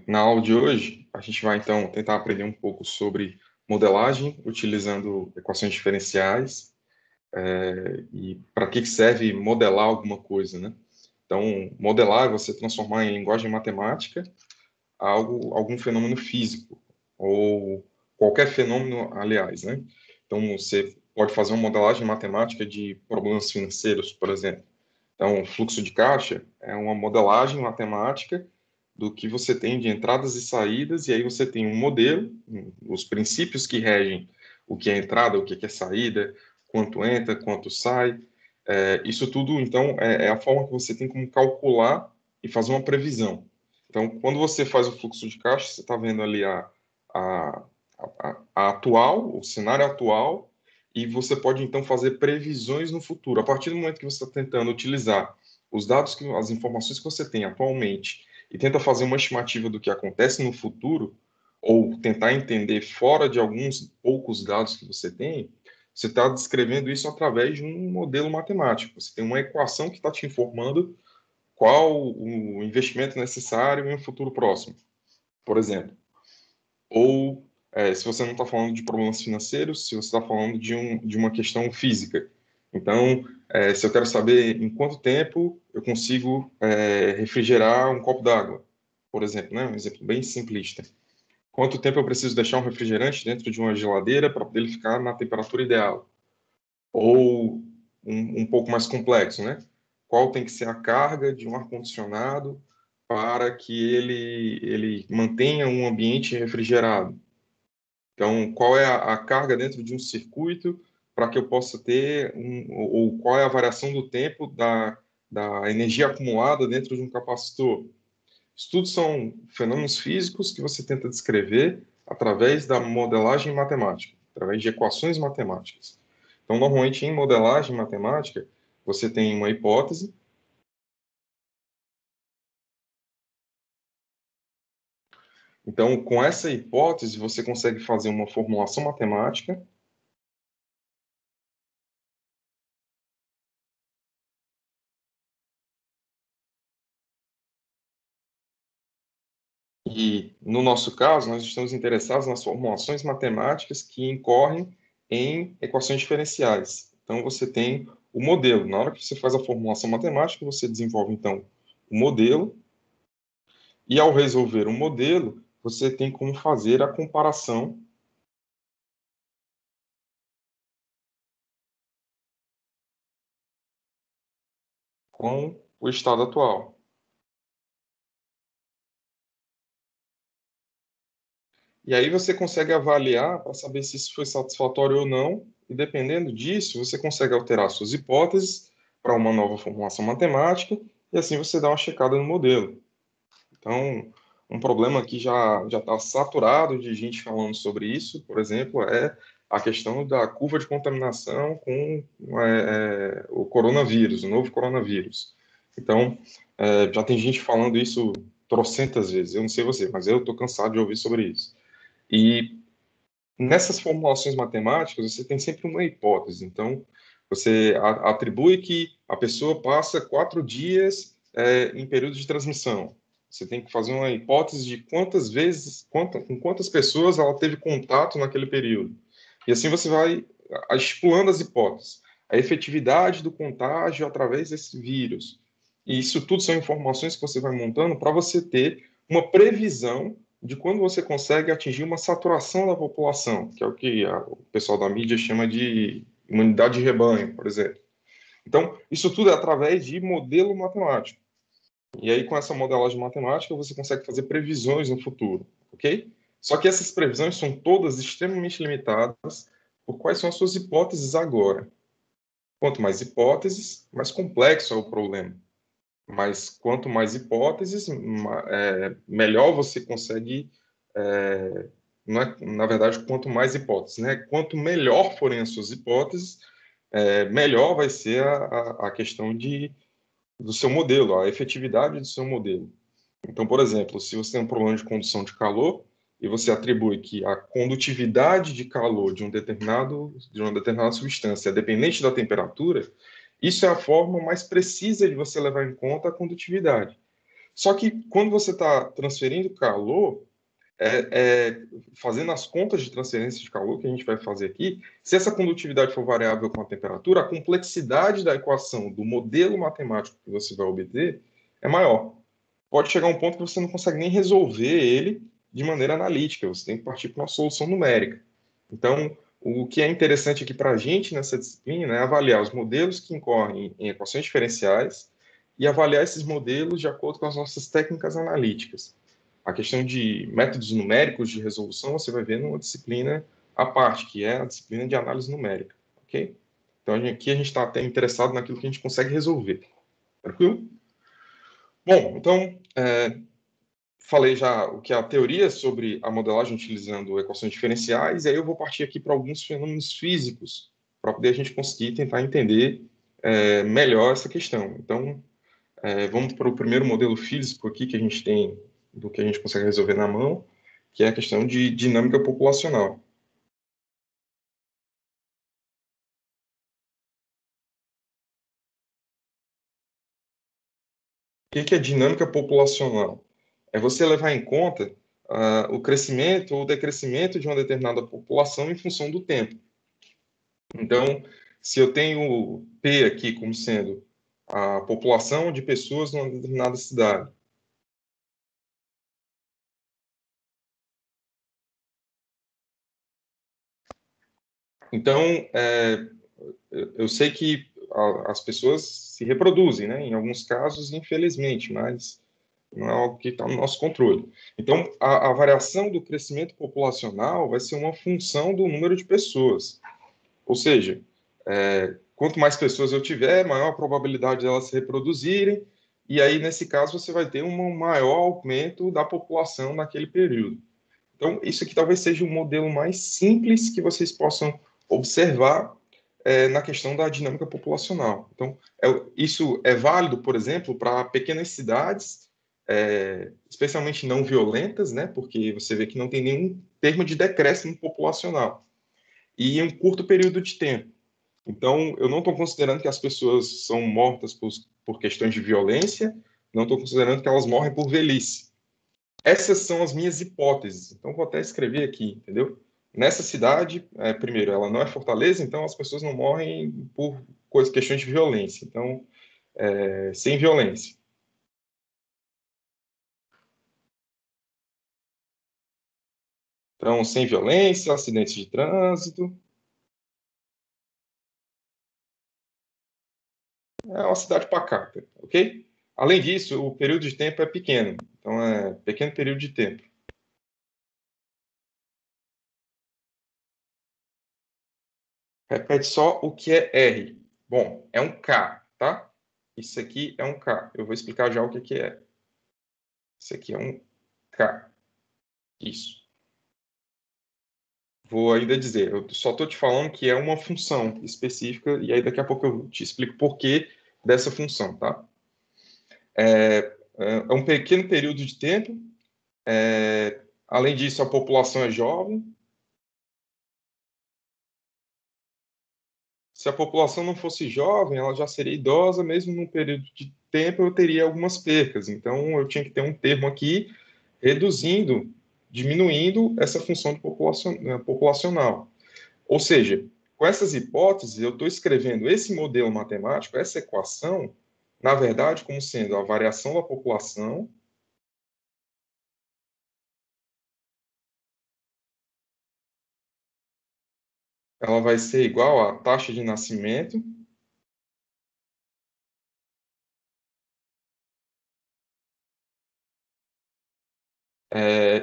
Na aula de hoje, a gente vai, então, tentar aprender um pouco sobre modelagem, utilizando equações diferenciais, e para que serve modelar alguma coisa, né? Então, modelar é você transformar em linguagem matemática algum fenômeno físico, ou qualquer fenômeno, aliás, né? Então, você pode fazer uma modelagem matemática de problemas financeiros, por exemplo. Então, fluxo de caixa é uma modelagem matemática do que você tem de entradas e saídas, e aí você tem um modelo, os princípios que regem o que é entrada, o que é saída, quanto entra, quanto sai. Isso tudo, então, é a forma que você tem como calcular e fazer uma previsão. Então, quando você faz o fluxo de caixa, você está vendo ali a, a atual, o cenário atual, e você pode, então, fazer previsões no futuro. A partir do momento que você está tentando utilizar os dados, as informações que você tem atualmente, e tenta fazer uma estimativa do que acontece no futuro, ou tentar entender fora de alguns poucos dados que você tem, você está descrevendo isso através de um modelo matemático. Você tem uma equação que está te informando qual o investimento necessário em um futuro próximo, por exemplo. Ou, se você não está falando de problemas financeiros, se você está falando de uma questão física. Então, se eu quero saber em quanto tempo eu consigo refrigerar um copo d'água, por exemplo, né? Um exemplo bem simplista. Quanto tempo eu preciso deixar um refrigerante dentro de uma geladeira para poder ele ficar na temperatura ideal? Ou um pouco mais complexo, né? Qual tem que ser a carga de um ar-condicionado para que ele mantenha um ambiente refrigerado? Então, qual é a carga dentro de um circuito para que eu possa ter ou qual é a variação do tempo da energia acumulada dentro de um capacitor? Isso tudo são fenômenos físicos que você tenta descrever através da modelagem matemática, através de equações matemáticas. Então, normalmente, em modelagem matemática, você tem uma hipótese. Então, com essa hipótese, você consegue fazer uma formulação matemática. E, no nosso caso, nós estamos interessados nas formulações matemáticas que incorrem em equações diferenciais. Então, você tem o modelo. Na hora que você faz a formulação matemática, você desenvolve, então, o modelo. E, ao resolver o modelo, você tem como fazer a comparação com o estado atual. E aí você consegue avaliar para saber se isso foi satisfatório ou não, e dependendo disso, você consegue alterar suas hipóteses para uma nova formulação matemática, e assim você dá uma checada no modelo. Então, um problema que já está saturado de gente falando sobre isso, por exemplo, é a questão da curva de contaminação com o coronavírus, o novo coronavírus. Então, já tem gente falando isso trocentas vezes. Eu não sei você, mas eu estou cansado de ouvir sobre isso. E nessas formulações matemáticas, você tem sempre uma hipótese. Então, você atribui que a pessoa passa 4 dias em período de transmissão. Você tem que fazer uma hipótese de quantas vezes, com quantas pessoas ela teve contato naquele período. E assim você vai estipulando as hipóteses. A efetividade do contágio através desse vírus. E isso tudo são informações que você vai montando para você ter uma previsão de quando você consegue atingir uma saturação da população, que é o que o pessoal da mídia chama de imunidade de rebanho, por exemplo. Então, isso tudo é através de modelo matemático. E aí, com essa modelagem matemática, você consegue fazer previsões no futuro, ok? Só que essas previsões são todas extremamente limitadas por quais são as suas hipóteses agora. Quanto mais hipóteses, mais complexo é o problema. Mas quanto mais hipóteses, melhor você consegue. Não é, na verdade, quanto mais hipóteses, né? Quanto melhor forem as suas hipóteses, melhor vai ser a questão do seu modelo, a efetividade do seu modelo. Então, por exemplo, se você tem um problema de condução de calor e você atribui que a condutividade de calor de uma determinada substância é dependente da temperatura, isso é a forma mais precisa de você levar em conta a condutividade. Só que quando você está transferindo calor, fazendo as contas de transferência de calor que a gente vai fazer aqui, se essa condutividade for variável com a temperatura, a complexidade da equação do modelo matemático que você vai obter é maior. Pode chegar a um ponto que você não consegue nem resolver ele de maneira analítica, você tem que partir para uma solução numérica. Então, o que é interessante aqui para a gente nessa disciplina é avaliar os modelos que incorrem em equações diferenciais e avaliar esses modelos de acordo com as nossas técnicas analíticas. A questão de métodos numéricos de resolução você vai ver numa disciplina à parte, que é a disciplina de análise numérica, ok? Então, aqui a gente está até interessado naquilo que a gente consegue resolver. Tranquilo? Bom, então, falei já o que é a teoria sobre a modelagem utilizando equações diferenciais, e aí eu vou partir aqui para alguns fenômenos físicos, para poder a gente conseguir tentar entender melhor essa questão. Então, vamos para o primeiro modelo físico aqui que a gente tem, do que a gente consegue resolver na mão, que é a questão de dinâmica populacional. O que é dinâmica populacional? É você levar em conta o crescimento ou decrescimento de uma determinada população em função do tempo. Então, se eu tenho P aqui como sendo a população de pessoas numa determinada cidade, então eu sei que as pessoas se reproduzem, né? Em alguns casos, infelizmente, mas não é algo que está no nosso controle. Então, a variação do crescimento populacional vai ser uma função do número de pessoas. Ou seja, quanto mais pessoas eu tiver, maior a probabilidade de elas se reproduzirem, e aí, nesse caso, você vai ter um maior aumento da população naquele período. Então, isso aqui talvez seja o modelo mais simples que vocês possam observar na questão da dinâmica populacional. Então, isso é válido, por exemplo, para pequenas cidades, especialmente não violentas, né, porque você vê que não tem nenhum termo de decréscimo populacional, e em um curto período de tempo. Então, eu não estou considerando que as pessoas são mortas por questões de violência, não estou considerando que elas morrem por velhice. Essas são as minhas hipóteses. Então, vou até escrever aqui, entendeu? Nessa cidade, primeiro, ela não é Fortaleza, então as pessoas não morrem por questões de violência. Então, sem violência. Então, sem violência, acidentes de trânsito. É uma cidade pacata, ok? Além disso, o período de tempo é pequeno. Então, é pequeno período de tempo. Repete só o que é R. Bom, é um K, tá? Isso aqui é um K. Eu vou explicar já o que é. Isso aqui é um K. Isso. Vou ainda dizer, eu só estou te falando que é uma função específica, e aí daqui a pouco eu te explico por que dessa função, tá? É um pequeno período de tempo. Além disso, a população é jovem. Se a população não fosse jovem, ela já seria idosa, mesmo num período de tempo eu teria algumas percas. Então, eu tinha que ter um termo aqui reduzindo, diminuindo essa função de populacional. Ou seja, com essas hipóteses, eu estou escrevendo esse modelo matemático, essa equação, na verdade, como sendo a variação da população ela vai ser igual à taxa de nascimento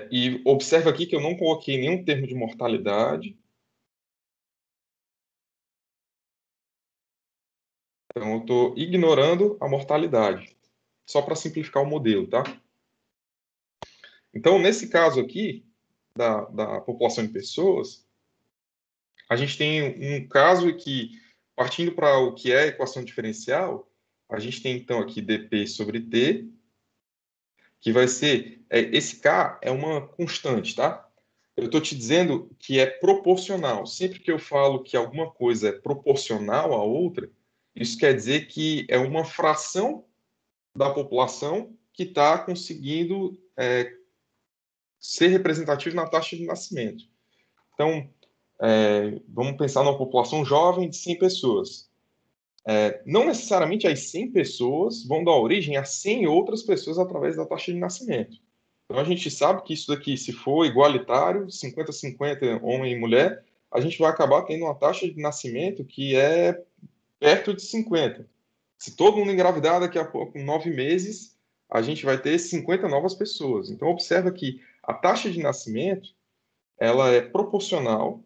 e observa aqui que eu não coloquei nenhum termo de mortalidade, então eu estou ignorando a mortalidade, só para simplificar o modelo, tá? Então, nesse caso aqui, da população de pessoas, a gente tem um caso que, partindo para o que é a equação diferencial, a gente tem então aqui dp sobre t, que vai ser, esse k é uma constante, tá? Eu estou te dizendo que é proporcional. Sempre que eu falo que alguma coisa é proporcional à outra, isso quer dizer que é uma fração da população que está conseguindo ser representativo na taxa de nascimento. Então, vamos pensar numa população jovem de 100 pessoas. Não necessariamente as 100 pessoas vão dar origem a 100 outras pessoas através da taxa de nascimento. Então, a gente sabe que isso daqui, se for igualitário, 50-50 homem e mulher, a gente vai acabar tendo uma taxa de nascimento que é perto de 50. Se todo mundo engravidar daqui a pouco, em 9 meses, a gente vai ter 50 novas pessoas. Então, observa que a taxa de nascimento, ela é proporcional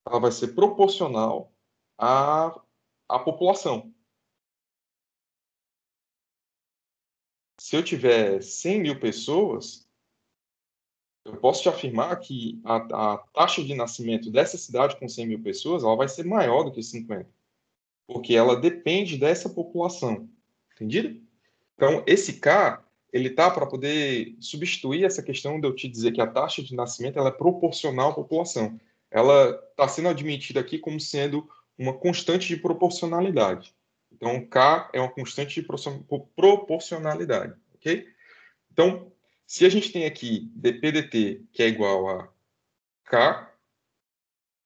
ela vai ser proporcional à população. Se eu tiver 100 mil pessoas, eu posso te afirmar que a taxa de nascimento dessa cidade com 100 mil pessoas, ela vai ser maior do que 50, porque ela depende dessa população. Entendido? Então, esse K, ele tá para poder substituir essa questão de eu te dizer que a taxa de nascimento ela é proporcional à população. Ela está sendo admitida aqui como sendo uma constante de proporcionalidade. Então, K é uma constante de proporcionalidade, ok? Então, se a gente tem aqui dp/dt, que é igual a K,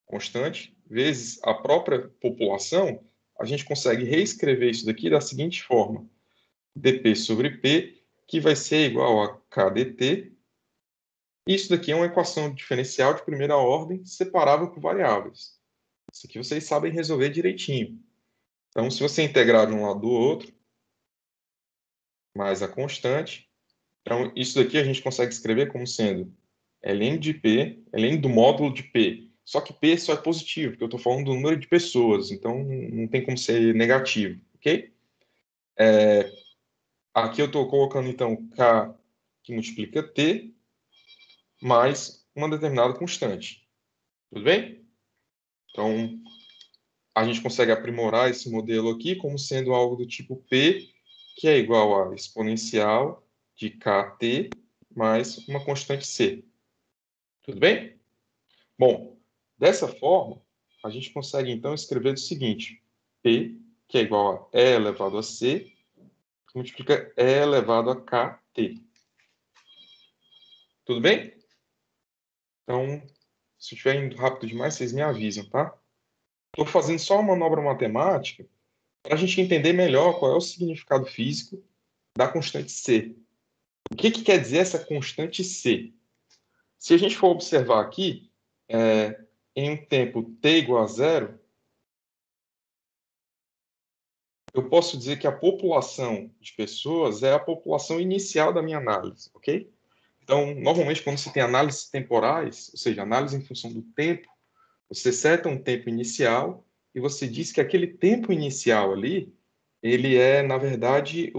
constante, vezes a própria população, a gente consegue reescrever isso daqui da seguinte forma: dp sobre p, que vai ser igual a kdt. Isso daqui é uma equação diferencial de primeira ordem, separável por variáveis. Isso aqui vocês sabem resolver direitinho. Então, se você integrar de um lado do outro, mais a constante, então isso daqui a gente consegue escrever como sendo ln de p, ln do módulo de p. Só que p só é positivo, porque eu estou falando do número de pessoas, então não tem como ser negativo, ok? Aqui eu estou colocando, então, k que multiplica t, mais uma determinada constante. Tudo bem? Então, a gente consegue aprimorar esse modelo aqui como sendo algo do tipo P, que é igual a exponencial de kt mais uma constante c. Tudo bem? Bom, dessa forma, a gente consegue, então, escrever o seguinte: P, que é igual a E elevado a c, que multiplica E elevado a kt. Tudo bem? Então, se eu estiver indo rápido demais, vocês me avisam, tá? Estou fazendo só uma manobra matemática para a gente entender melhor qual é o significado físico da constante C. O que quer dizer essa constante C? Se a gente for observar aqui, em um tempo t igual a zero, eu posso dizer que a população de pessoas é a população inicial da minha análise, ok? Então, normalmente, quando você tem análises temporais, ou seja, análise em função do tempo, você seta um tempo inicial e você diz que aquele tempo inicial ali, ele é, na verdade,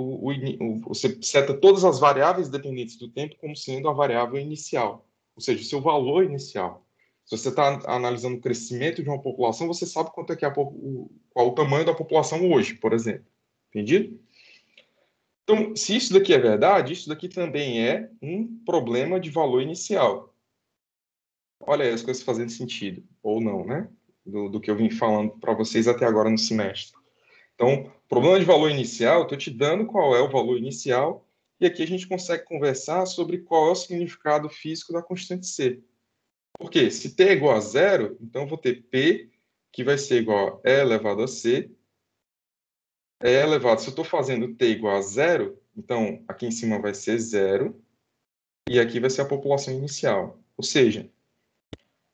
você seta todas as variáveis dependentes do tempo como sendo a variável inicial, ou seja, o seu valor inicial. Se você está analisando o crescimento de uma população, você sabe quanto é que é qual o tamanho da população hoje, por exemplo. Entendido? Então, se isso daqui é verdade, isso daqui também é um problema de valor inicial. Olha aí as coisas fazendo sentido, ou não, né? Do que eu vim falando para vocês até agora no semestre. Então, problema de valor inicial, estou te dando qual é o valor inicial, e aqui a gente consegue conversar sobre qual é o significado físico da constante C. Por quê? Se t é igual a zero, então eu vou ter P, que vai ser igual a E elevado a C. E elevado, se eu estou fazendo t igual a zero, então aqui em cima vai ser zero, e aqui vai ser a população inicial. Ou seja,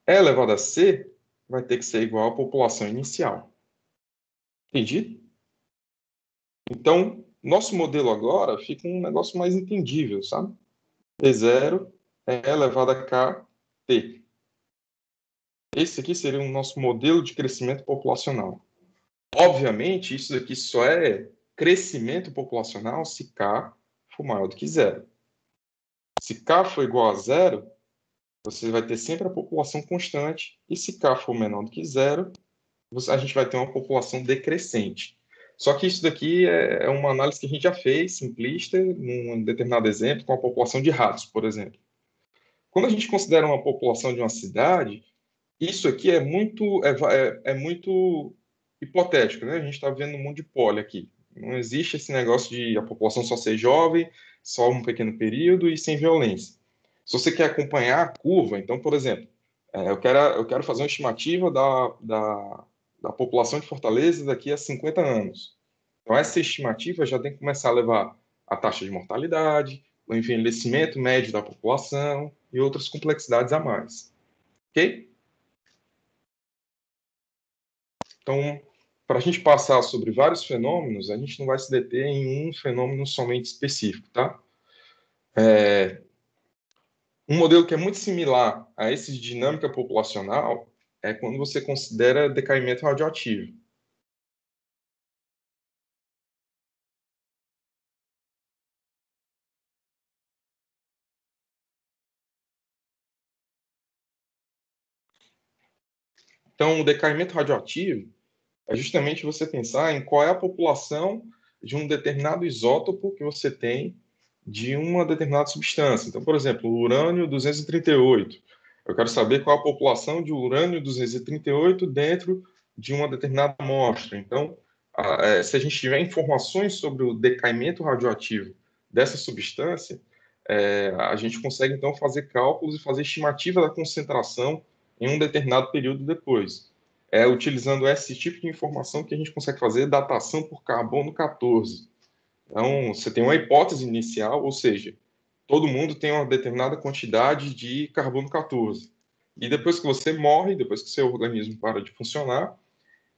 E elevado a C vai ter que ser igual à população inicial. Entendi? Então, nosso modelo agora fica um negócio mais entendível, sabe? T0 é elevado a kt. Esse aqui seria o nosso modelo de crescimento populacional. Obviamente, isso aqui só é crescimento populacional se k for maior do que zero. Se k for igual a zero, você vai ter sempre a população constante, e se k for menor do que zero, a gente vai ter uma população decrescente. Só que isso daqui é uma análise que a gente já fez, simplista, num determinado exemplo, com a população de ratos, por exemplo. Quando a gente considera uma população de uma cidade, Isso aqui é muito hipotético, né? A gente está vendo um mundo de poli aqui. Não existe esse negócio de a população só ser jovem, só um pequeno período e sem violência. Se você quer acompanhar a curva, então, por exemplo, eu quero fazer uma estimativa da população de Fortaleza daqui a 50 anos. Então, essa estimativa já tem que começar a levar a taxa de mortalidade, o envelhecimento médio da população e outras complexidades a mais. Ok? Então, para a gente passar sobre vários fenômenos, a gente não vai se deter em um fenômeno somente específico, tá? Um modelo que é muito similar a esse de dinâmica populacional é quando você considera decaimento radioativo. Então, o decaimento radioativo é justamente você pensar em qual é a população de um determinado isótopo que você tem de uma determinada substância. Então, por exemplo, o urânio 238. Eu quero saber qual a população de urânio 238 dentro de uma determinada amostra. Então, se a gente tiver informações sobre o decaimento radioativo dessa substância, a gente consegue então fazer cálculos e fazer estimativa da concentração em um determinado período depois. É utilizando esse tipo de informação que a gente consegue fazer datação por carbono 14. Então, você tem uma hipótese inicial, ou seja, todo mundo tem uma determinada quantidade de carbono 14. E depois que você morre, depois que seu organismo para de funcionar,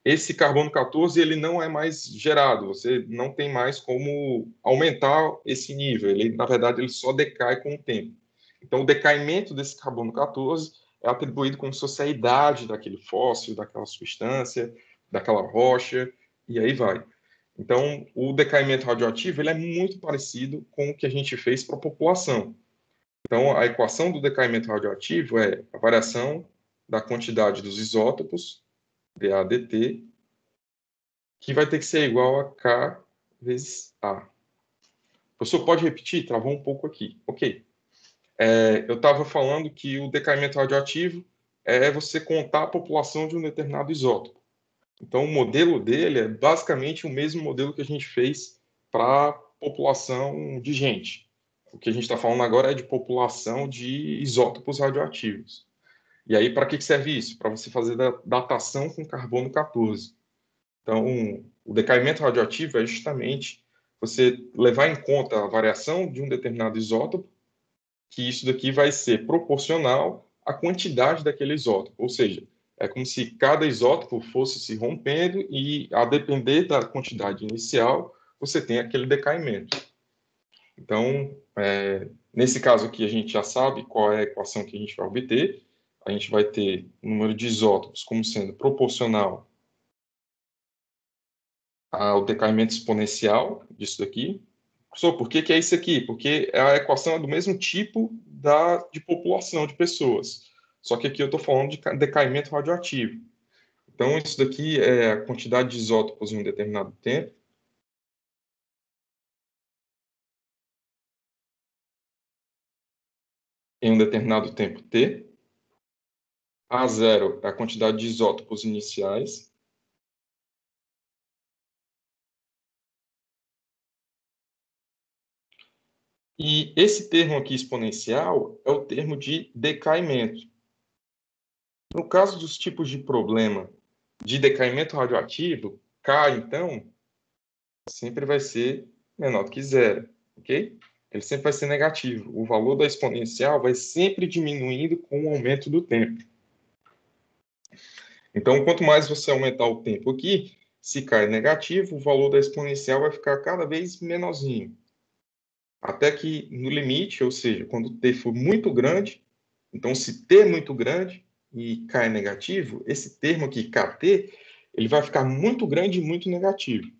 esse carbono 14 ele não é mais gerado, você não tem mais como aumentar esse nível, ele, na verdade, ele só decai com o tempo. Então, o decaimento desse carbono 14 é atribuído como se fosse a idade daquele fóssil, daquela substância, daquela rocha, e aí vai. Então, o decaimento radioativo ele é muito parecido com o que a gente fez para a população. Então, a equação do decaimento radioativo é a variação da quantidade dos isótopos, DADT, que vai ter que ser igual a K vezes A. O professor, pode repetir? Travou um pouco aqui. Ok. Eu estava falando que o decaimento radioativo é você contar a população de um determinado isótopo. Então, o modelo dele é basicamente o mesmo modelo que a gente fez para a população de gente. O que a gente está falando agora é de população de isótopos radioativos. E aí, para que serve isso? Para você fazer datação com carbono 14. Então, o decaimento radioativo é justamente você levar em conta a variação de um determinado isótopo, que isso daqui vai ser proporcional à quantidade daquele isótopo. Ou seja, é como se cada isótopo fosse se rompendo e, a depender da quantidade inicial, você tem aquele decaimento. Então, nesse caso aqui, a gente já sabe qual é a equação que a gente vai obter. A gente vai ter o número de isótopos como sendo proporcional ao decaimento exponencial disso daqui. Professor, por que é isso aqui? Porque a equação é do mesmo tipo de população de pessoas. Só que aqui eu estou falando de decaimento radioativo. Então, isso daqui é a quantidade de isótopos em um determinado tempo. Em um determinado tempo t. A0 é a quantidade de isótopos iniciais. E esse termo aqui exponencial é o termo de decaimento. No caso dos tipos de problema de decaimento radioativo, K, então, sempre vai ser menor do que zero, ok? Ele sempre vai ser negativo. O valor da exponencial vai sempre diminuindo com o aumento do tempo. Então, quanto mais você aumentar o tempo aqui, se K é negativo, o valor da exponencial vai ficar cada vez menorzinho. Até que no limite, ou seja, quando T for muito grande, então se T é muito grande e K é negativo, esse termo aqui, KT, ele vai ficar muito grande e muito negativo.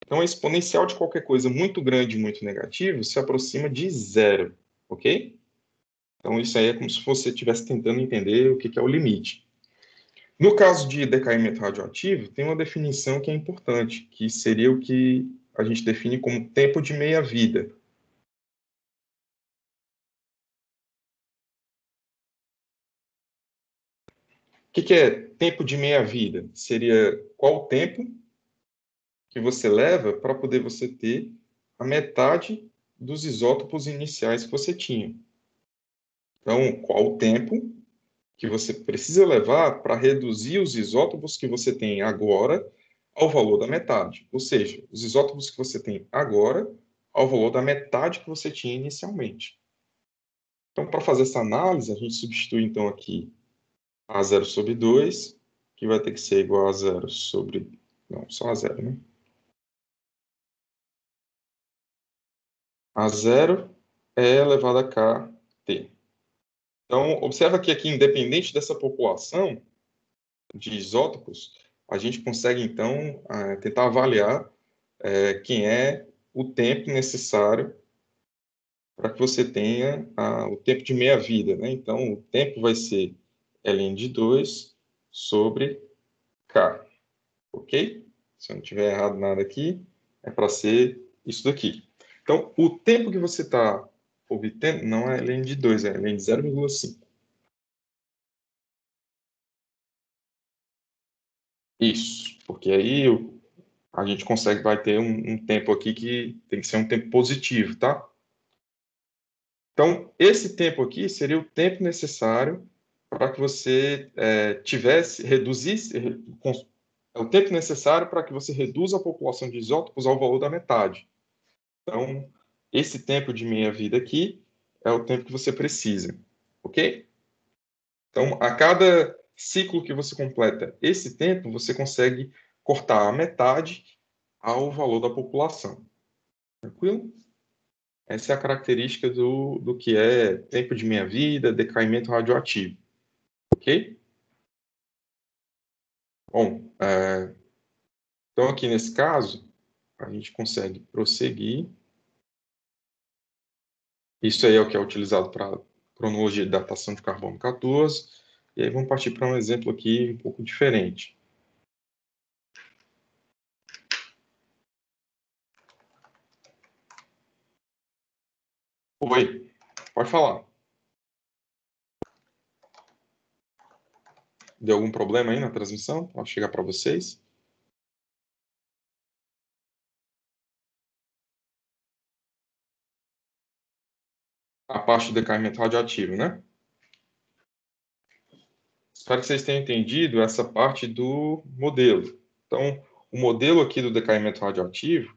Então, a exponencial de qualquer coisa muito grande e muito negativo se aproxima de zero, ok? Então, isso aí é como se você estivesse tentando entender o que é o limite. No caso de decaimento radioativo, tem uma definição que é importante, que seria o que a gente define como tempo de meia-vida. que é tempo de meia-vida? Seria qual o tempo que você leva para poder você ter a metade dos isótopos iniciais que você tinha. Então, qual o tempo que você precisa levar para reduzir os isótopos que você tem agora ao valor da metade? Ou seja, os isótopos que você tem agora ao valor da metade que você tinha inicialmente. Então, para fazer essa análise, a gente substitui, então, aqui A0 sobre 2, que vai ter que ser igual a 0 sobre... Não, só a 0, né? A0 é elevado a Kt. Então, observa que aqui, independente dessa população de isótopos, a gente consegue, então, tentar avaliar quem é o tempo necessário para que você tenha o tempo de meia-vida, né? Então, o tempo vai ser ln de 2 sobre K, ok? Se eu não tiver errado nada aqui, é para ser isso daqui. Então, o tempo que você está obtendo não é ln de 2, é ln de 0,5. Isso, porque aí a gente consegue, vai ter um tempo aqui que tem que ser um tempo positivo, tá? Então, esse tempo aqui seria o tempo necessário para que você reduzisse, é o tempo necessário para que você reduza a população de isótopos ao valor da metade. Então, esse tempo de meia-vida aqui é o tempo que você precisa, ok? Então, a cada ciclo que você completa esse tempo, você consegue cortar a metade ao valor da população. Tranquilo? Essa é a característica do que é tempo de meia-vida, decaimento radioativo. Ok? Bom, então aqui nesse caso, a gente consegue prosseguir. Isso aí é o que é utilizado para cronologia de datação de carbono 14. E aí vamos partir para um exemplo aqui um pouco diferente. Oi, pode falar. Deu algum problema aí na transmissão? Pode chegar para vocês? A parte do decaimento radioativo, né? Espero que vocês tenham entendido essa parte do modelo. Então, o modelo aqui do decaimento radioativo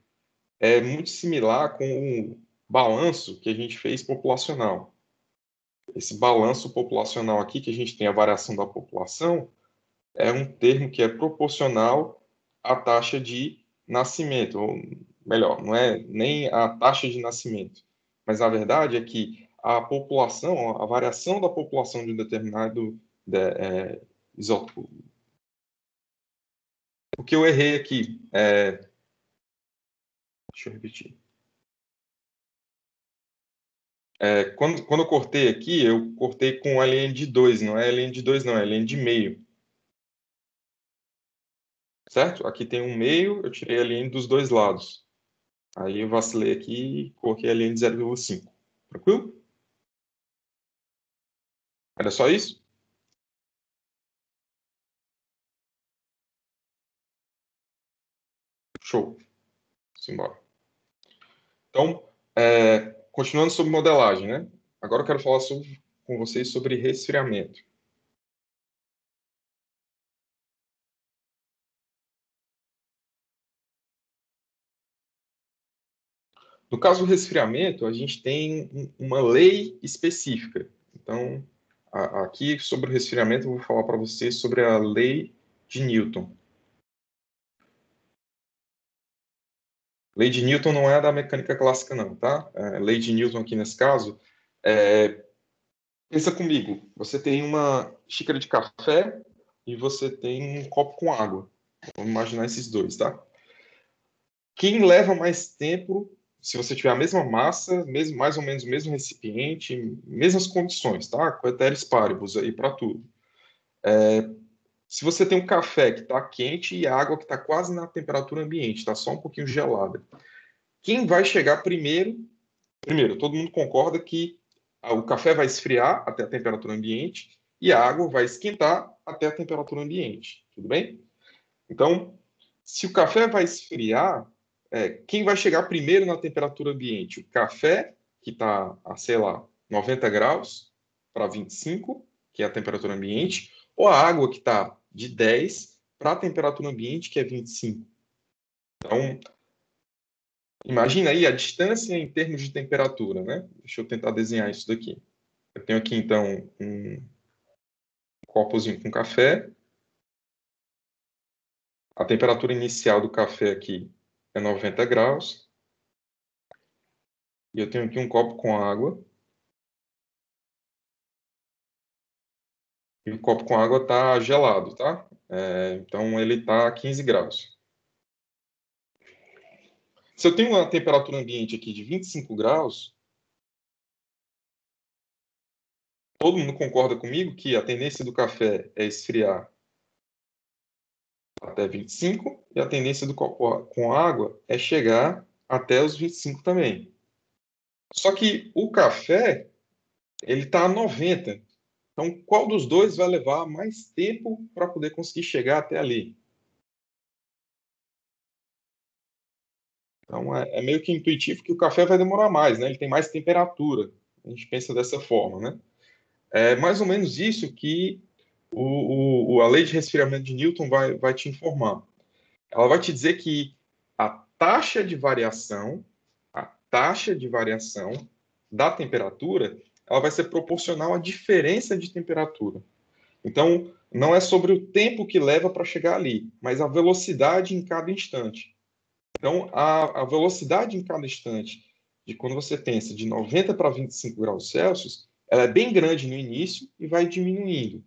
é muito similar com o balanço que a gente fez populacional. Esse balanço populacional aqui, que a gente tem a variação da população, é um termo que é proporcional à taxa de nascimento, ou melhor, não é nem a taxa de nascimento, mas a verdade é que a população, a variação da população de um determinado isótopo. O que eu errei aqui deixa eu repetir. Quando eu cortei aqui, eu cortei com ln de 2, não é ln de 2 não, é ln de meio. Certo? Aqui tem um meio, eu tirei a ln dos dois lados. Aí eu vacilei aqui e coloquei a ln de 0,5. Tranquilo? Era só isso? Show. Simbora. Então, continuando sobre modelagem, né? Agora eu quero falar com vocês sobre resfriamento. No caso do resfriamento, a gente tem uma lei específica. Então, aqui sobre o resfriamento, eu vou falar para vocês sobre a lei de Newton. Lei de Newton não é da mecânica clássica, não, tá? Lei de Newton aqui nesse caso, pensa comigo, você tem uma xícara de café e você tem um copo com água. Vamos imaginar esses dois, tá? Quem leva mais tempo, se você tiver a mesma massa, mesmo, mais ou menos o mesmo recipiente, mesmas condições, tá? Coeteris paribus aí para tudo. Se você tem um café que está quente e a água que está quase na temperatura ambiente, está só um pouquinho gelada, quem vai chegar primeiro? Primeiro, todo mundo concorda que o café vai esfriar até a temperatura ambiente e a água vai esquentar até a temperatura ambiente, tudo bem? Então, se o café vai esfriar, quem vai chegar primeiro na temperatura ambiente? O café, que está a, sei lá, 90 graus para 25, que é a temperatura ambiente, ou a água que está de 10 para a temperatura ambiente, que é 25. Então, imagina aí a distância em termos de temperatura, né? Deixa eu tentar desenhar isso daqui. Eu tenho aqui, então, um copozinho com café. A temperatura inicial do café aqui é 90 graus. E eu tenho aqui um copo com água. E o copo com água está gelado, tá? Então, ele está a 15 graus. Se eu tenho uma temperatura ambiente aqui de 25 graus, todo mundo concorda comigo que a tendência do café é esfriar até 25 e a tendência do copo com água é chegar até os 25 também. Só que o café, ele está a 90. Então, qual dos dois vai levar mais tempo para poder conseguir chegar até ali? Então, é meio que intuitivo que o café vai demorar mais, né? Ele tem mais temperatura. A gente pensa dessa forma, né? É mais ou menos isso que a lei de resfriamento de Newton vai te informar. Ela vai te dizer que a taxa de variação, a taxa de variação da temperatura, ela vai ser proporcional à diferença de temperatura. Então, não é sobre o tempo que leva para chegar ali, mas a velocidade em cada instante. Então, a velocidade em cada instante, de quando você pensa de 90 para 25 graus Celsius, ela é bem grande no início e vai diminuindo.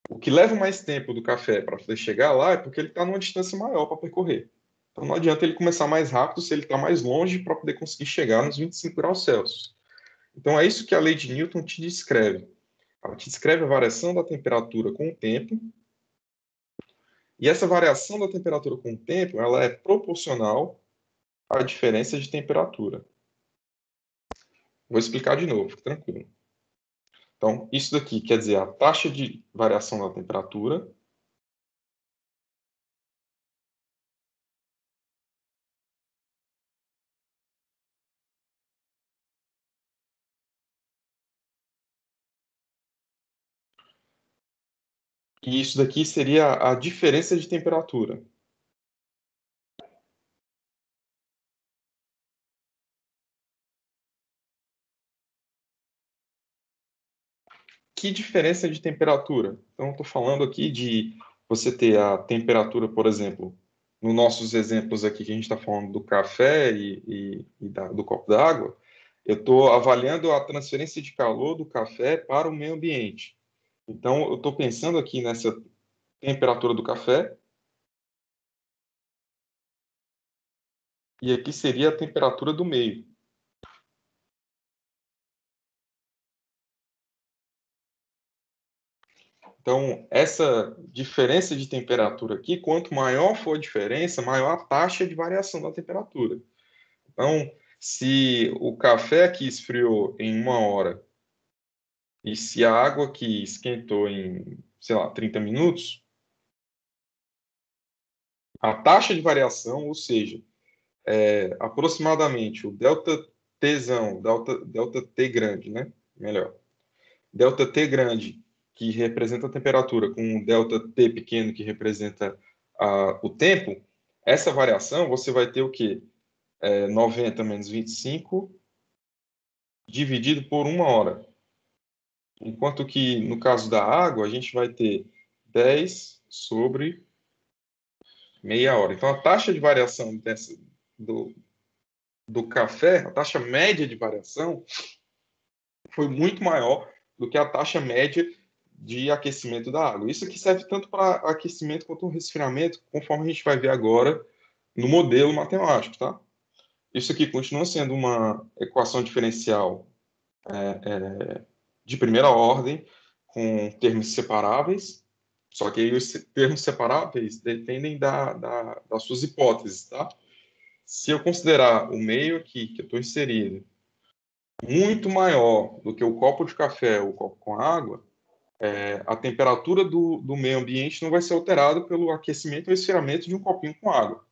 O que leva mais tempo do café para poder chegar lá é porque ele está numa distância maior para percorrer. Então, não adianta ele começar mais rápido se ele está mais longe para poder conseguir chegar nos 25 graus Celsius. Então, é isso que a lei de Newton te descreve. Ela te descreve a variação da temperatura com o tempo, e essa variação da temperatura com o tempo, ela é proporcional à diferença de temperatura. Vou explicar de novo, fique tranquilo. Então, isso daqui quer dizer a taxa de variação da temperatura. E isso daqui seria a diferença de temperatura. Que diferença de temperatura? Então, estou falando aqui de você ter a temperatura, por exemplo, nos nossos exemplos aqui que a gente está falando do café do copo d'água, eu estou avaliando a transferência de calor do café para o meio ambiente. Então, eu estou pensando aqui nessa temperatura do café, e aqui seria a temperatura do meio. Então, essa diferença de temperatura aqui, quanto maior for a diferença, maior a taxa de variação da temperatura. Então, se o café aqui esfriou em 1 hora e se a água aqui esquentou em, sei lá, 30 minutos, a taxa de variação, ou seja, aproximadamente o delta Tzão, delta T grande, né? Melhor. Delta T grande, que representa a temperatura, com o delta T pequeno, que representa o tempo, essa variação você vai ter o quê? 90 menos 25 dividido por 1 hora. Enquanto que, no caso da água, a gente vai ter 10 sobre meia hora. Então, a taxa de variação do café, a taxa média de variação, foi muito maior do que a taxa média de aquecimento da água. Isso aqui serve tanto para aquecimento quanto resfriamento, conforme a gente vai ver agora no modelo matemático, tá? Isso aqui continua sendo uma equação diferencial de primeira ordem, com termos separáveis, só que aí os termos separáveis dependem das suas hipóteses, tá? Se eu considerar o meio aqui que eu estou inserido muito maior do que o copo de café ou o copo com água, a temperatura do meio ambiente não vai ser alterada pelo aquecimento ou esfriamento de um copinho com água.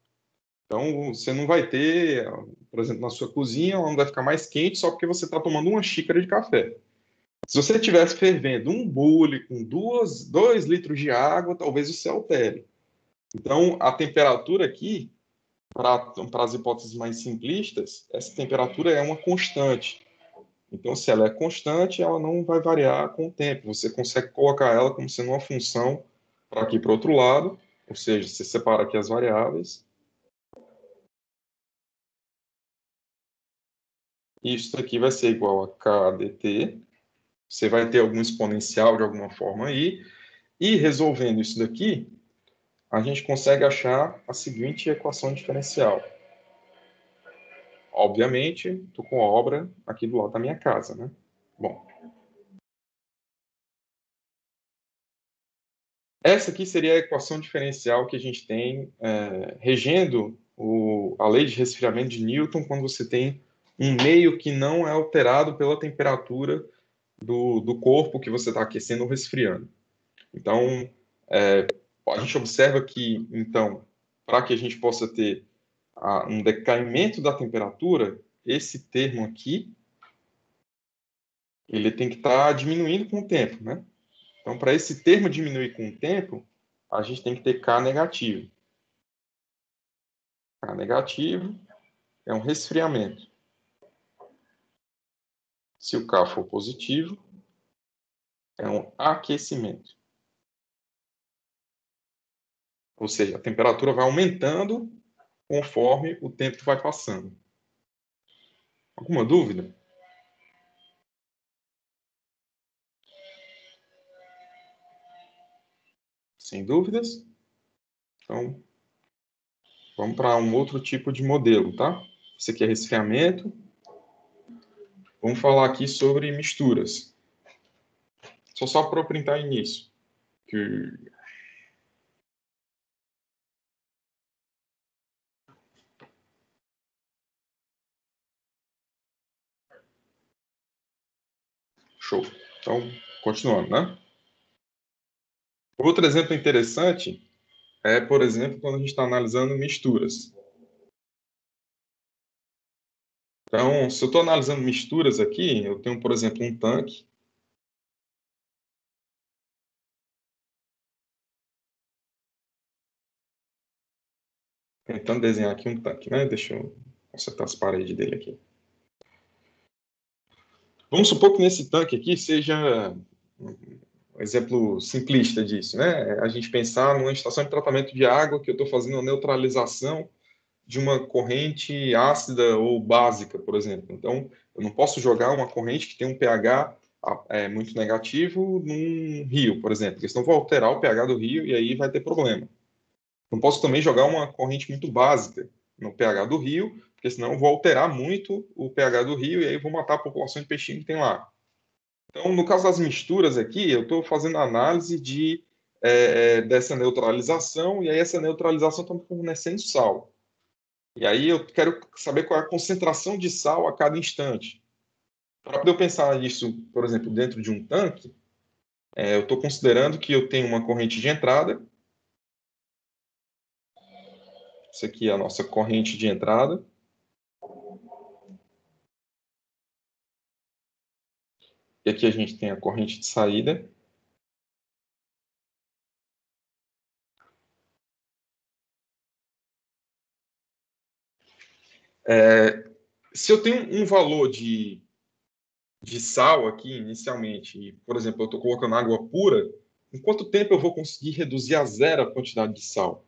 Então, você não vai ter, por exemplo, na sua cozinha, ela não vai ficar mais quente só porque você está tomando uma xícara de café. Se você estivesse fervendo um bule com 2 litros de água, talvez você altere. Então, a temperatura aqui, para as hipóteses mais simplistas, essa temperatura é uma constante. Então, se ela é constante, ela não vai variar com o tempo. Você consegue colocar ela como sendo uma função para aqui para o outro lado, ou seja, você separa aqui as variáveis. Isso aqui vai ser igual a k dt. Você vai ter algum exponencial de alguma forma aí. E resolvendo isso daqui, a gente consegue achar a seguinte equação diferencial. Obviamente, estou com a obra aqui do lado da minha casa, né? Bom, essa aqui seria a equação diferencial que a gente tem regendo a lei de resfriamento de Newton quando você tem um meio que não é alterado pela temperatura do corpo que você está aquecendo ou resfriando. Então, a gente observa que, então, para que a gente possa ter um decaimento da temperatura, esse termo aqui, ele tem que estar diminuindo com o tempo, né? Então, para esse termo diminuir com o tempo, a gente tem que ter K negativo. K negativo é um resfriamento. Se o K for positivo, é um aquecimento. Ou seja, a temperatura vai aumentando conforme o tempo vai passando. Alguma dúvida? Sem dúvidas? Então, vamos para um outro tipo de modelo, tá? Esse aqui é resfriamento. Vamos falar aqui sobre misturas. Só para eu printar início. Show. Então, continuando, né? Outro exemplo interessante é, por exemplo, quando a gente está analisando misturas. Então, se eu estou analisando misturas aqui, eu tenho, por exemplo, um tanque. Tentando desenhar aqui um tanque, né? Deixa eu consertar as paredes dele aqui. Vamos supor que nesse tanque aqui seja um exemplo simplista disso, né? A gente pensar numa estação de tratamento de água que eu estou fazendo a neutralização de uma corrente ácida ou básica, por exemplo. Então, eu não posso jogar uma corrente que tem um pH muito negativo num rio, por exemplo, porque senão vou alterar o pH do rio e aí vai ter problema. Não posso também jogar uma corrente muito básica no pH do rio, porque senão eu vou alterar muito o pH do rio e aí vou matar a população de peixinho que tem lá. Então, no caso das misturas aqui, eu estou fazendo análise dessa neutralização, e aí essa neutralização está me fornecendo sal. E aí eu quero saber qual é a concentração de sal a cada instante. Para poder pensar nisso, por exemplo, dentro de um tanque, eu estou considerando que eu tenho uma corrente de entrada. Isso aqui é a nossa corrente de entrada. E aqui a gente tem a corrente de saída. Se eu tenho um valor de sal aqui inicialmente, e, por exemplo, eu estou colocando água pura, em quanto tempo eu vou conseguir reduzir a zero a quantidade de sal?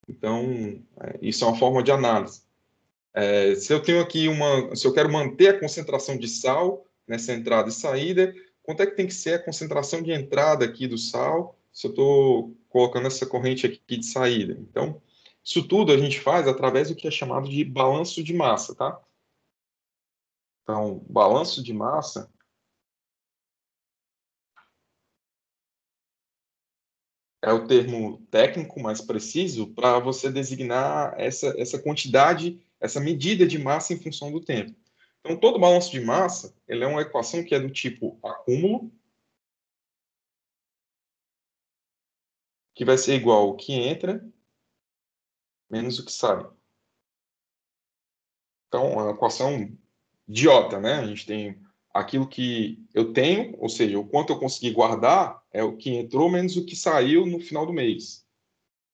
Então, isso é uma forma de análise. Se eu tenho aqui se eu quero manter a concentração de sal nessa entrada e saída, quanto é que tem que ser a concentração de entrada aqui do sal se eu estou colocando essa corrente aqui de saída? Então, isso tudo a gente faz através do que é chamado de balanço de massa, tá? Então, balanço de massa é o termo técnico mais preciso para você designar essa quantidade, essa medida de massa em função do tempo. Então, todo balanço de massa, ele é uma equação que é do tipo acúmulo que vai ser igual ao que entra menos o que sai. Então, é uma equação idiota, né? A gente tem aquilo que eu tenho, ou seja, o quanto eu consegui guardar é o que entrou menos o que saiu no final do mês.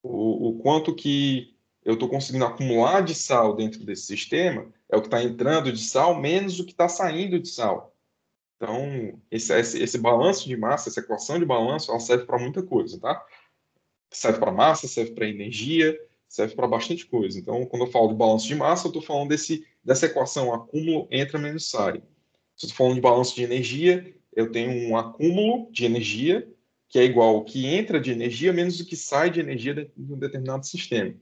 O quanto que eu estou conseguindo acumular de sal dentro desse sistema é o que está entrando de sal menos o que está saindo de sal. Então, esse balanço de massa, essa equação de balanço, ela serve para muita coisa, tá? Serve para massa, serve para energia, serve para bastante coisa. Então, quando eu falo de balanço de massa, eu estou falando dessa equação acúmulo entra menos sai. Se eu estou falando de balanço de energia, eu tenho um acúmulo de energia que é igual ao que entra de energia menos o que sai de energia de um determinado sistema.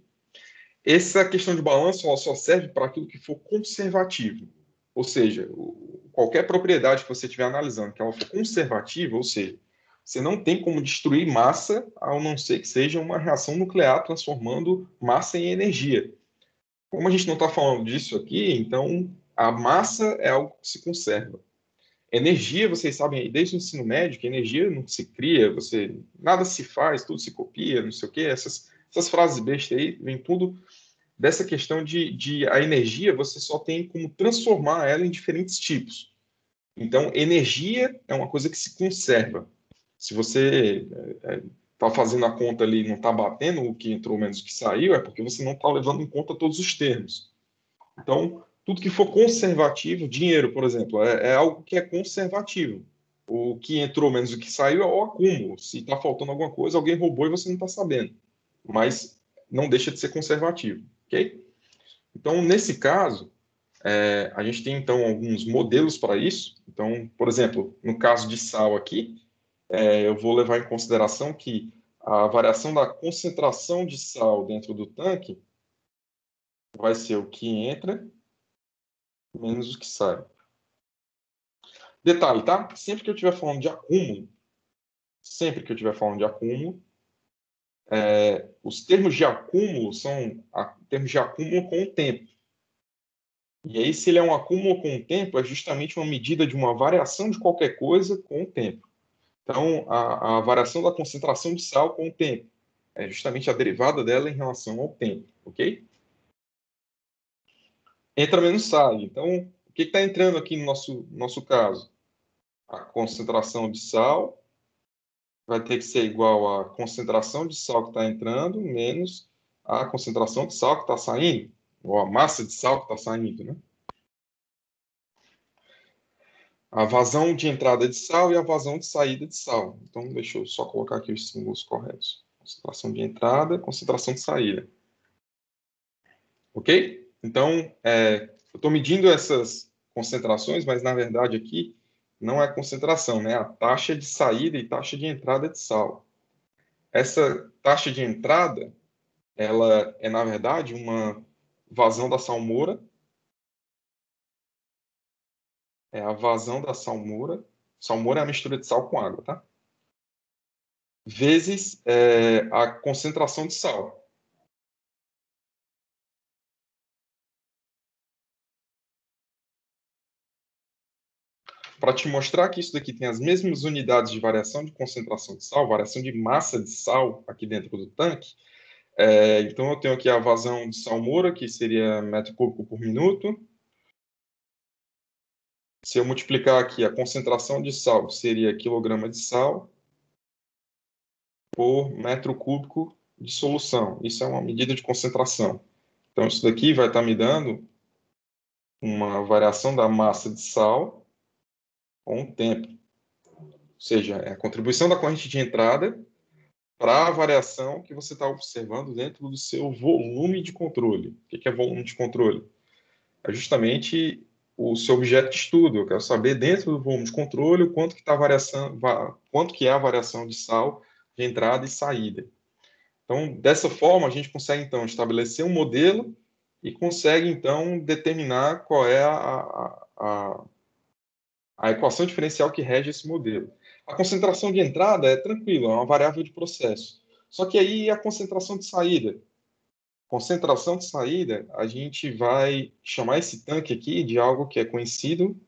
Essa questão de balanço ela só serve para aquilo que for conservativo. Ou seja, qualquer propriedade que você estiver analisando que ela for conservativa, ou seja, você não tem como destruir massa, a não ser que seja uma reação nuclear transformando massa em energia. Como a gente não está falando disso aqui, então a massa é algo que se conserva. Energia, vocês sabem desde o ensino médio que energia não se cria, nada se faz, tudo se copia, não sei o quê. Essas frases bestas aí, vem tudo dessa questão de a energia, você só tem como transformar ela em diferentes tipos. Então, energia é uma coisa que se conserva. Se você está fazendo a conta ali e não está batendo o que entrou menos o que saiu, é porque você não está levando em conta todos os termos. Então, tudo que for conservativo, dinheiro, por exemplo, é algo que é conservativo. O que entrou menos o que saiu é o acúmulo. Se está faltando alguma coisa, alguém roubou e você não está sabendo. Mas não deixa de ser conservativo, ok? Então, nesse caso, a gente tem, então, alguns modelos para isso. Então, por exemplo, no caso de sal aqui, eu vou levar em consideração que a variação da concentração de sal dentro do tanque vai ser o que entra menos o que sai. Detalhe, tá? Sempre que eu estiver falando de acúmulo, os termos de acúmulo são termos de acúmulo com o tempo. E aí, se ele é um acúmulo com o tempo, é justamente uma medida de uma variação de qualquer coisa com o tempo. Então, a variação da concentração de sal com o tempo é justamente a derivada dela em relação ao tempo, ok? Entra menos sai. Então, o que está entrando aqui no nosso caso? A concentração de sal vai ter que ser igual à concentração de sal que está entrando menos a concentração de sal que está saindo, ou a massa de sal que está saindo, né? A vazão de entrada de sal e a vazão de saída de sal. Então, deixa eu só colocar aqui os símbolos corretos. Concentração de entrada, concentração de saída. Ok? Então, eu estou medindo essas concentrações, mas na verdade aqui não é concentração, né? A taxa de saída e taxa de entrada de sal. Essa taxa de entrada, ela é na verdade uma vazão da salmoura. É a vazão da salmoura. Salmoura é a mistura de sal com água, tá? Vezes a concentração de sal. Para te mostrar que isso daqui tem as mesmas unidades de variação de concentração de sal, variação de massa de sal aqui dentro do tanque, então eu tenho aqui a vazão de salmoura, que seria metro cúbico por minuto. Se eu multiplicar aqui a concentração de sal, que seria quilograma de sal, por metro cúbico de solução. Isso é uma medida de concentração. Então, isso daqui vai estar me dando uma variação da massa de sal com o tempo. Ou seja, é a contribuição da corrente de entrada para a variação que você está observando dentro do seu volume de controle. O que é volume de controle? É justamente o seu objeto de estudo. Eu quero saber dentro do volume de controle o quanto que está a variação, quanto que é a variação de sal de entrada e saída. Então, dessa forma, a gente consegue então estabelecer um modelo e consegue então determinar qual é a equação diferencial que rege esse modelo. A concentração de entrada é tranquila, é uma variável de processo. Só que aí a concentração de saída. Concentração de saída, a gente vai chamar esse tanque aqui de algo que é conhecido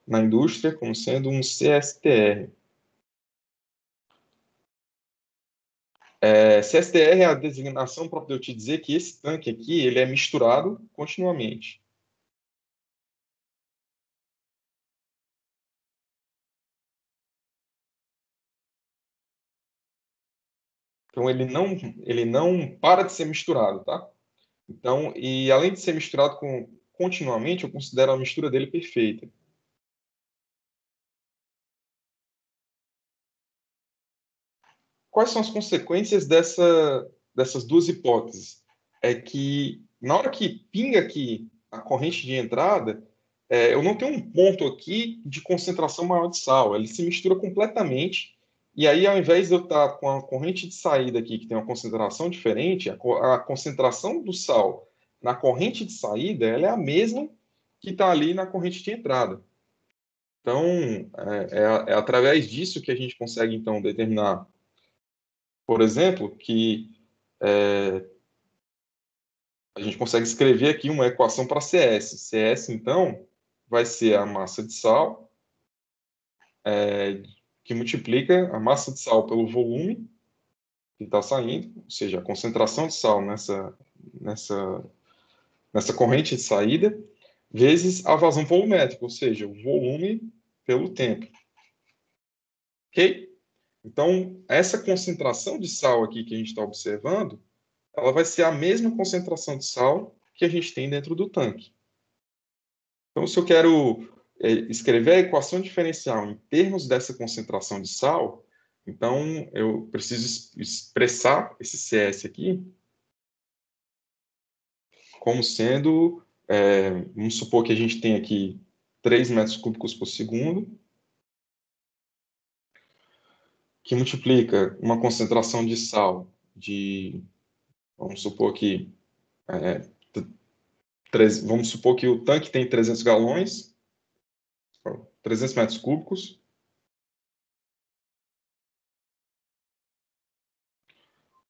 na indústria como sendo um CSTR. CSTR é a designação para eu te dizer que esse tanque aqui ele é misturado continuamente. Então, ele não para de ser misturado, tá? Então, e além de ser misturado continuamente, eu considero a mistura dele perfeita. Quais são as consequências dessas duas hipóteses? É que na hora que pinga aqui a corrente de entrada, eu não tenho um ponto aqui de concentração maior de sal, ele se mistura completamente, e aí ao invés de eu estar com a corrente de saída aqui, que tem uma concentração diferente, a concentração do sal na corrente de saída, ela é a mesma que está ali na corrente de entrada. Então, é através disso que a gente consegue, então, determinar, por exemplo, que a gente consegue escrever aqui uma equação para CS. CS, então, vai ser a massa de sal, que multiplica a massa de sal pelo volume que está saindo, ou seja, a concentração de sal nessa corrente de saída, vezes a vazão volumétrica, ou seja, o volume pelo tempo. Ok? Então, essa concentração de sal aqui que a gente está observando, ela vai ser a mesma concentração de sal que a gente tem dentro do tanque. Então, se eu quero escrever a equação diferencial em termos dessa concentração de sal, então eu preciso expressar esse CS aqui como sendo, vamos supor que a gente tem aqui 3 metros cúbicos por segundo, que multiplica uma concentração de sal de, vamos supor que, vamos supor que o tanque tem 300 galões, 300 metros cúbicos,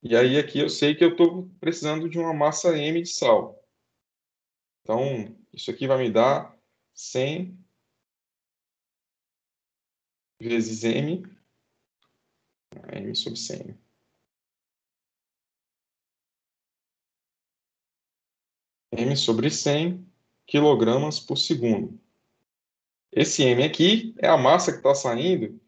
e aí aqui eu sei que eu estou precisando de uma massa M de sal. Então, isso aqui vai me dar 100 vezes M, M sobre 100. M sobre 100 quilogramas por segundo. Esse M aqui é a massa que está saindo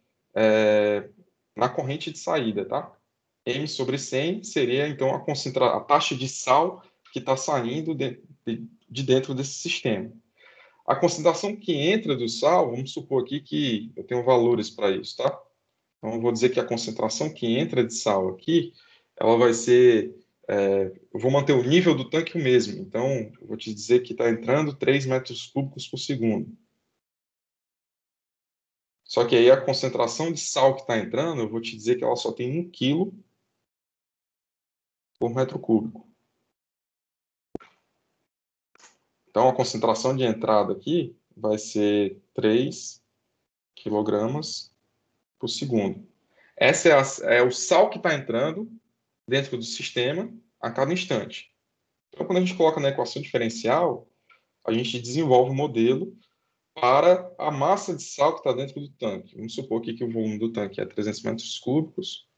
na corrente de saída, tá? M sobre 100 seria, então, a taxa de sal que está saindo de dentro desse sistema. A concentração que entra do sal, vamos supor aqui que eu tenho valores para isso, tá? Então, eu vou dizer que a concentração que entra de sal aqui, ela vai ser... eu vou manter o nível do tanque o mesmo. Então, eu vou te dizer que está entrando 3 metros cúbicos por segundo. Só que aí a concentração de sal que está entrando, eu vou te dizer que ela só tem 1 quilo por metro cúbico. Então, a concentração de entrada aqui vai ser 3 quilogramas por segundo. Essa é o sal que está entrando dentro do sistema a cada instante. Então, quando a gente coloca na equação diferencial, a gente desenvolve um modelo para a massa de sal que está dentro do tanque. Vamos supor aqui que o volume do tanque é 300 metros cúbicos.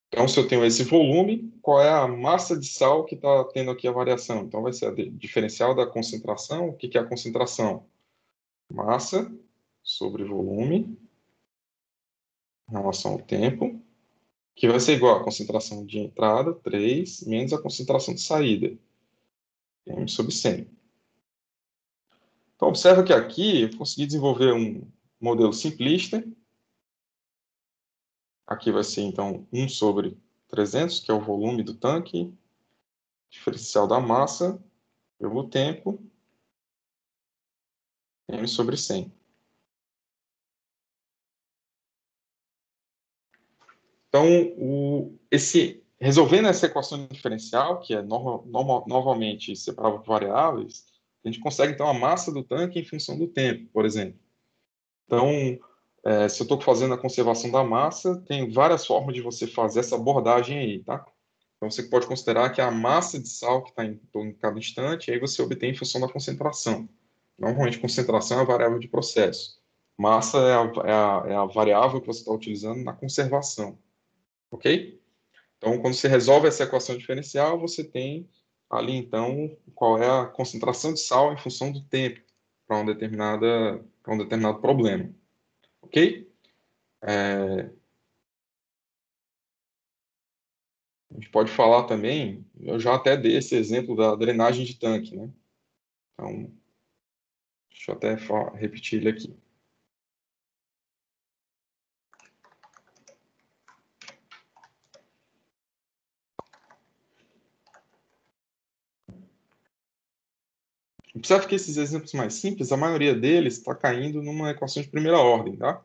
Então, se eu tenho esse volume, qual é a massa de sal que está tendo aqui a variação? Então, vai ser a diferencial da concentração. O que é a concentração? Massa sobre volume em relação ao tempo, que vai ser igual à concentração de entrada, 3, menos a concentração de saída, M sobre 100. Então, observa que aqui eu consegui desenvolver um modelo simplista. Aqui vai ser, então, 1 sobre 300, que é o volume do tanque, diferencial da massa pelo tempo, M sobre 100. Então, resolvendo essa equação diferencial, que é novamente separável por variáveis, a gente consegue, então, a massa do tanque em função do tempo, por exemplo. Então, se eu estou fazendo a conservação da massa, tem várias formas de você fazer essa abordagem aí, tá? Então, você pode considerar que a massa de sal que está em cada instante, aí você obtém em função da concentração. Normalmente, concentração é a variável de processo. Massa é a variável que você está utilizando na conservação, ok? Então, quando você resolve essa equação diferencial, você tem ali, então, qual é a concentração de sal em função do tempo para para um determinado problema, ok? A gente pode falar também, eu já até dei esse exemplo da drenagem de tanque, né? Então, deixa eu até repetir ele aqui. Observe que esses exemplos mais simples, a maioria deles está caindo numa equação de primeira ordem, tá?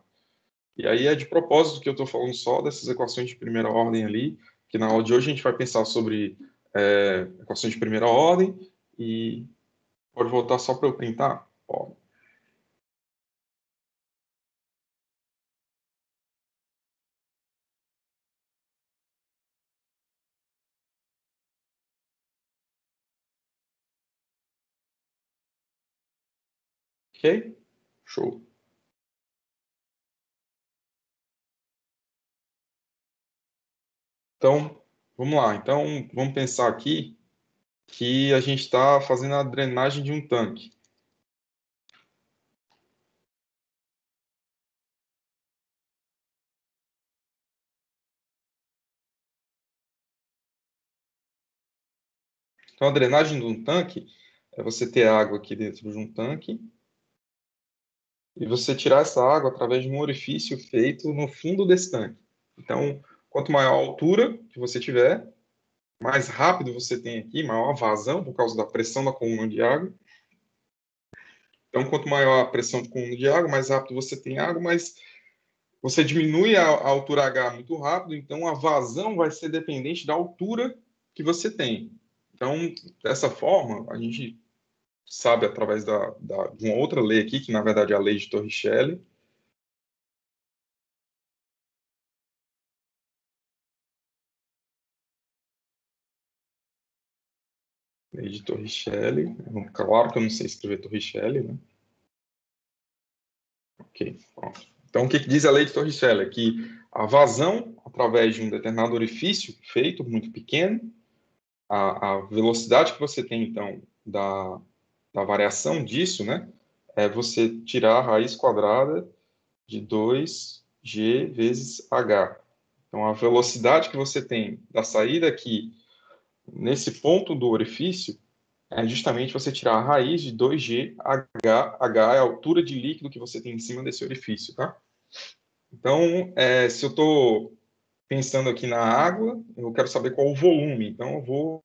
E aí é de propósito que eu estou falando só dessas equações de primeira ordem ali, que na aula de hoje a gente vai pensar sobre equações de primeira ordem e pode voltar só para eu printar? Pode. Ok? Show. Então, vamos lá. Então, vamos pensar aqui que a gente está fazendo a drenagem de um tanque. Então, a drenagem de um tanque é você ter água aqui dentro de um tanque e você tirar essa água através de um orifício feito no fundo desse tanque. Então, quanto maior a altura que você tiver, mais rápido você tem aqui, maior a vazão por causa da pressão da coluna de água. Então, quanto maior a pressão de coluna de água, mais rápido você tem água, mas você diminui a altura H muito rápido, então a vazão vai ser dependente da altura que você tem. Então, dessa forma, a gente sabe através de uma outra lei aqui, que na verdade é a lei de Torricelli. Lei de Torricelli. Claro que eu não sei escrever Torricelli, né? Ok, pronto. Então, o que diz a lei de Torricelli? É que a vazão, através de um determinado orifício feito, muito pequeno, a velocidade que você tem, então, da variação disso, né, é você tirar a raiz quadrada de 2g vezes h. Então, a velocidade que você tem da saída aqui, nesse ponto do orifício, é justamente você tirar a raiz de 2g, h é a altura de líquido que você tem em cima desse orifício, tá? Então, se eu estou pensando aqui na água, eu quero saber qual o volume. Então, eu vou